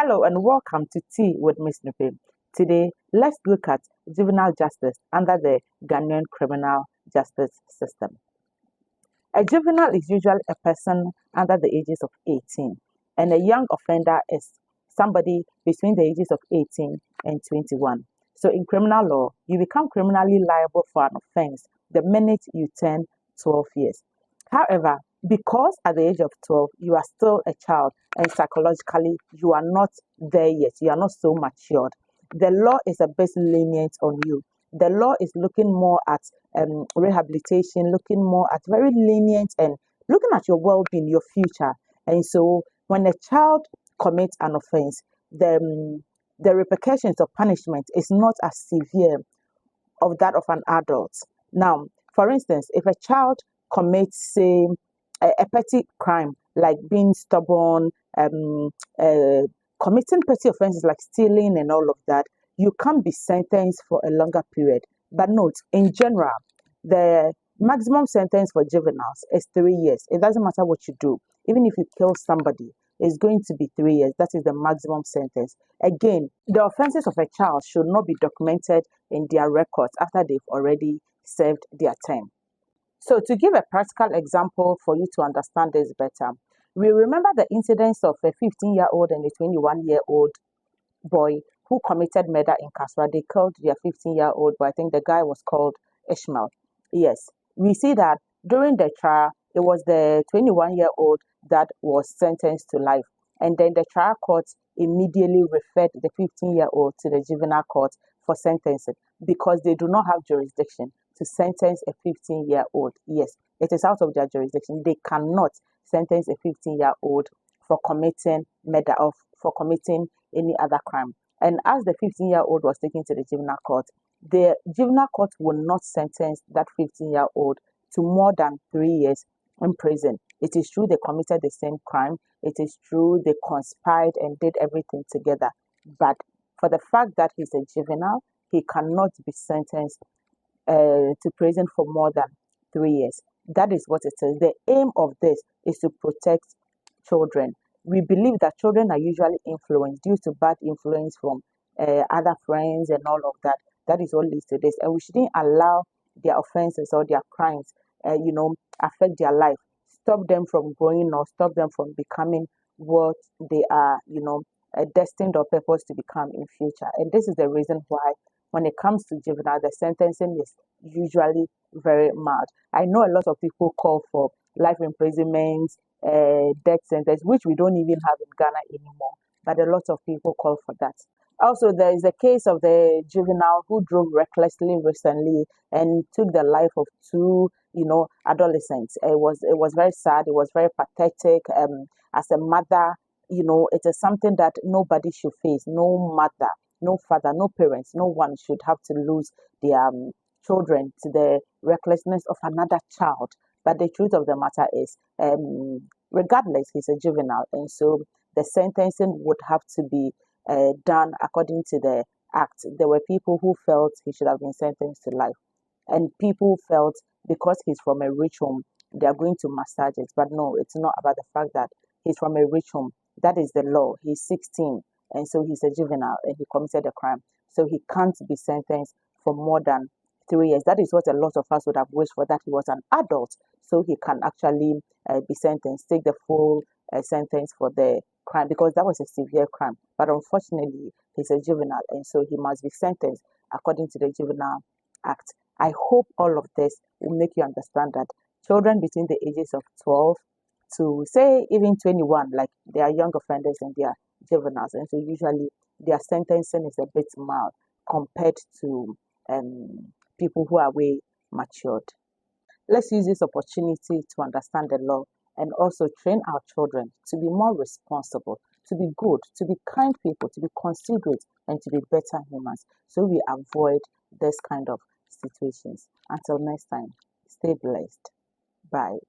Hello and welcome to Tea with Miss Nupe. Today, let's look at juvenile justice under the Ghanaian criminal justice system. A juvenile is usually a person under the ages of 18, and a young offender is somebody between the ages of 18 and 21. So, in criminal law, you become criminally liable for an offense the minute you turn 12 years. However, because at the age of 12, you are still a child and psychologically you are not there yet, you are not so matured, the law is a bit lenient on you. The law is looking more at rehabilitation, looking more at very lenient and looking at your well being, your future. And so when a child commits an offense, the repercussions of punishment is not as severe of that of an adult. Now, for instance, if a child commits, say, a petty crime like being stubborn, committing petty offenses like stealing and all of that, you can be sentenced for a longer period. But note, in general, the maximum sentence for juveniles is 3 years. It doesn't matter what you do. Even if you kill somebody, it's going to be 3 years. That is the maximum sentence. Again, the offenses of a child should not be documented in their records after they've already served their term. So to give a practical example for you to understand this better, we remember the incidents of a 15-year-old and a 21-year-old boy who committed murder in Kasra. They killed their 15-year-old boy. I think the guy was called Ishmael. Yes, we see that during the trial, it was the 21-year-old that was sentenced to life. And then the trial court immediately referred the 15-year-old to the juvenile court for sentencing because they do not have jurisdiction to sentence a 15-year-old. Yes, it is out of their jurisdiction. They cannot sentence a 15-year-old for committing murder or for committing any other crime. And as the 15-year-old was taken to the juvenile court, the juvenile court will not sentence that 15-year-old to more than 3 years in prison. It is true they committed the same crime. It is true they conspired and did everything together. But for the fact that he's a juvenile, he cannot be sentenced to prison for more than 3 years. That is what it is. The aim of this is to protect children. We believe that children are usually influenced due to bad influence from other friends and all of that. That is what leads to this. And we shouldn't allow their offenses or their crimes, affect their life. Stop them from growing or stop them from becoming what they are, destined or purposed to become in future. And this is the reason why when it comes to juvenile, the sentencing is usually very mild. I know a lot of people call for life imprisonment, death sentence, which we don't even have in Ghana anymore, but a lot of people call for that. Also, there is a case of the juvenile who drove recklessly recently and took the life of two, adolescents. It was very sad. It was very pathetic. As a mother, it is something that nobody should face. No mother, no father, no parents, no one should have to lose their children to the recklessness of another child. But the truth of the matter is, regardless, he's a juvenile, and so the sentencing would have to be done according to the act. There were people who felt he should have been sentenced to life, and people felt because he's from a rich home, they are going to massage it. But no, it's not about the fact that he's from a rich home. That is the law. He's 16, and so he's a juvenile, and he committed a crime, so he can't be sentenced for more than 3 years. That is what a lot of us would have wished for, that he was an adult, so he can actually be sentenced, take the full sentence for the crime, because that was a severe crime. But unfortunately, he's a juvenile, and so he must be sentenced according to the Juvenile Act. I hope all of this will make you understand that children between the ages of 12 to say even 21, like they are young offenders and they are juveniles, and so usually their sentencing is a bit mild compared to people who are way matured. Let's use this opportunity to understand the law and also train our children to be more responsible, to be good, to be kind people, to be considerate, and to be better humans so we avoid this kind of situations. Until next time, stay blessed. Bye.